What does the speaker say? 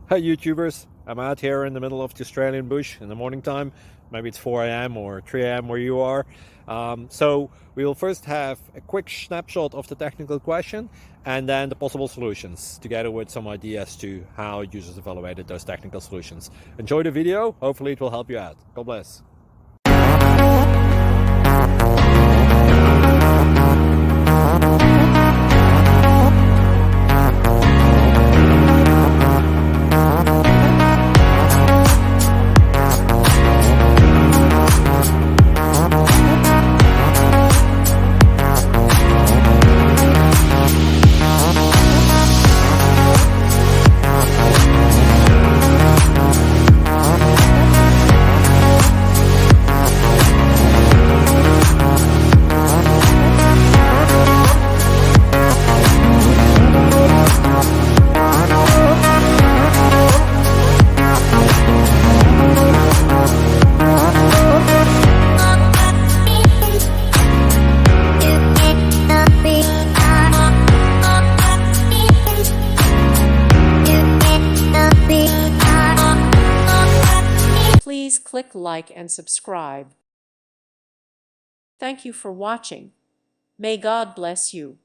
Hi YouTubers, I'm out here in the middle of the Australian bush in the morning time. Maybe it's 4 a.m. or 3 a.m. where you are. So we will first have a quick snapshot of the technical question and then the possible solutions, together with some ideas to how users evaluated those technical solutions. Enjoy the video, hopefully it will help you out. God bless. Please click like and subscribe. Thank you for watching. May God bless you.